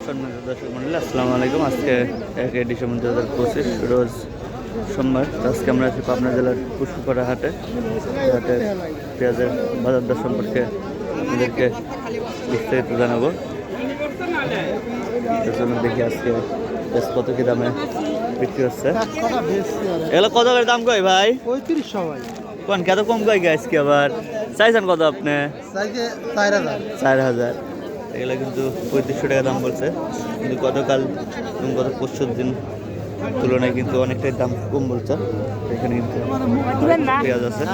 সম্মানিত দর্শক মন্ডলী, আসসালামু আলাইকুম। আজকে 1 ডিসেম্বর 2025 রোজ সোমবার। আজকে আমরা আছি পাবনা জেলার পুষ্পপাড়া হাটে পেঁয়াজের বাজার দর সম্পর্কে আমাদেরকে বিস্তারিত জানাবো। দেখি আজকে পেঁয়াজ কত কি দামে বিক্রি হচ্ছে। এগুলো কত করে দাম কয় ভাই? 3500 ভাই। কোন কত কম কয় আজকে আবার চাইছেন কত আপনি? 4000। এগুলো কিন্তু 3500 টাকা দাম বলছে, কিন্তু গতকাল এবং গত পরশুর দিন তুলনায় কিন্তু অনেকটাই দাম কম বলছে। এখানে কিন্তু পেঁয়াজ আছে,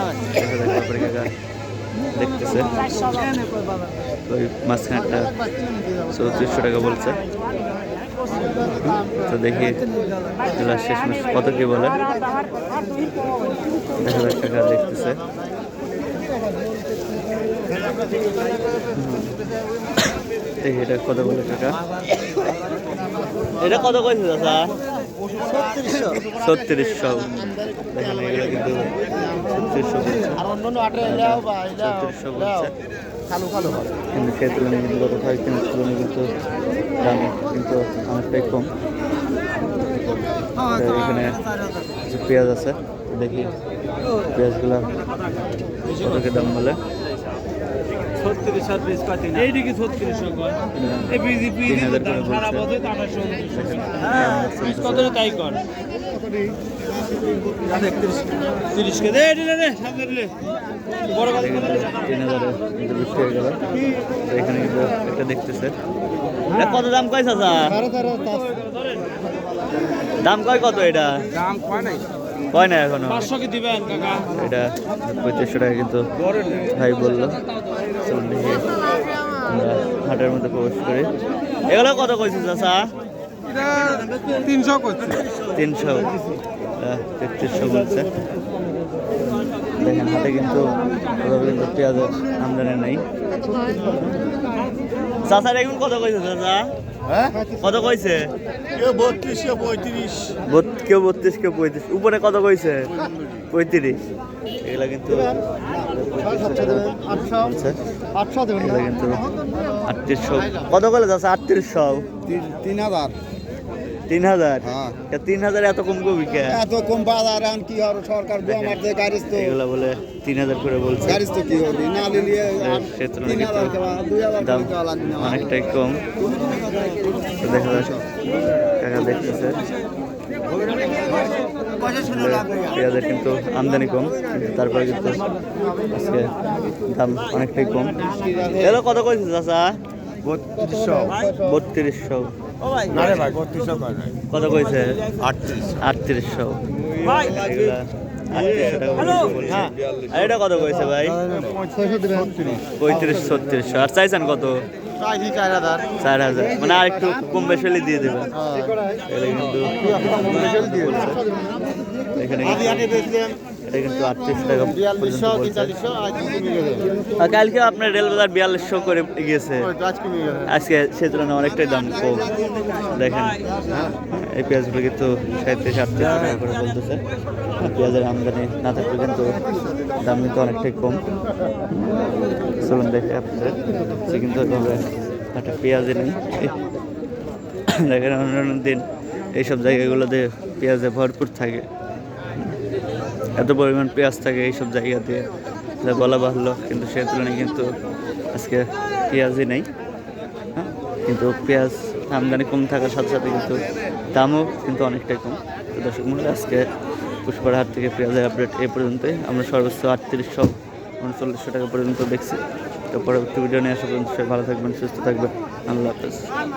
দেখতেছে ওই মাঝখানটা 3400 টাকা বলছে। তো দেখি শেষমেশ কত কি বলে। 1000 টাকা দেখতেছে। এটা কত বলে টাকা? এটা কত কইছে দাদা? 3600। দেখেন এগুলো কিন্তু 3600 বলছে। কিন্তু সেই তুলনায় কিন্তু গত কয়েকদিনের তুলনায় কিন্তু দাম কিন্তু অনেকটাই কম। এখানে কিছু পেঁয়াজ আছে, দেখি পেঁয়াজগুলো কত কি দাম বলে। 3000 এখানে কিন্তু একটা দেখতেছে। কত দাম কয় চাচা? দাম কয় কত? এটা দাম কয় নাই, কয় না এখনো। 500 কি দিবেন কাকা? এটা 3500 টাকা কিন্তু ভাই বললো। চলুন দেখি আমরা হাটের মধ্যে প্রবেশ করি। এগুলো কত কইছে চাচা? এটা 300 করছে। 300। 3300 বলছে। দেখেন হাটে কিন্তু পেঁয়াজের আমদানি নেই। চাচার এখন কত কইছে চাচা? কত কইছে? কেউ 32, কেউ 35। কেউ 32, কেউ 35। উপরে কত কইছে? 35। এগুলা কিন্তু 800 দেবেন। এগুলা কিন্তু 3800। কত কইলে চাচা? 3800। 3000। 3000? হ্যাঁ। 3000 এত কম কবি কে? এত কম বাজার এখন কি আর সরকার আমার যে গাড়িস তো এগুলা বলে 3000 করে বলছে। গাড়িস তো কি হবে না লিয়ে সে তুলনায় 3000 টাকা 2000 দাম টাকা লাগবে। অনেকটাই কম। তো দেখা যাচ্ছে টাকা দেখতেছে পেঁয়াজের কিন্তু আমদানি কম, কিন্তু তারপরে কিন্তু আজকে দাম অনেকটাই কম। এগুলো কত কইছে চাচা? 3200। কত কইছে? 3800। এগুলা 3800 টাকা বলছে। আর এটা কত কইছে ভাই? 35-3600। আর চাইছেন কত? 4000। মানে আর একটু কম বেশি হলে দিয়ে দেবেন। কিন্তু এখানে এটা কিন্তু 3800 টাকা পর্যন্ত বলছে। আর কালকে আপনার রেলবাজার 4200 করে গিয়েছে, আজকে সে তুলনায় অনেকটাই দাম কম। দেখেন এই পেঁয়াজগুলো কিন্তু 37-38 টাকা করে বলতেছে। পেঁয়াজের আমদানি না থাকলে কিন্তু দাম কিন্তু অনেকটাই কম। চলুন দেখে আপনাদের সে কিন্তু ওইভাবে একটা পেঁয়াজে নেই। দেখেন অন্যান্য দিন এইসব জায়গাগুলোতে পেঁয়াজে ভরপুর থাকে, এত পরিমাণ পেঁয়াজ থাকে এইসব জায়গাতে বলা বাহুল্য, কিন্তু সে তুলনায় কিন্তু আজকে পেঁয়াজই নেই। হ্যাঁ, কিন্তু পেঁয়াজ আমদানি কম থাকার সাথে সাথে কিন্তু দামও কিন্তু অনেকটাই কম। তো দর্শক মূল্য আজকে পুষ্পার হাট থেকে পেঁয়াজের আপডেট এই পর্যন্তই। আমরা সর্বোচ্চ 3800-3900 টাকা পর্যন্ত দেখছি। তো পরবর্তী ভিডিও নিয়ে আসা পর্যন্ত সবাই ভালো থাকবেন, সুস্থ থাকবেন। আল্লাহ হাফেজ।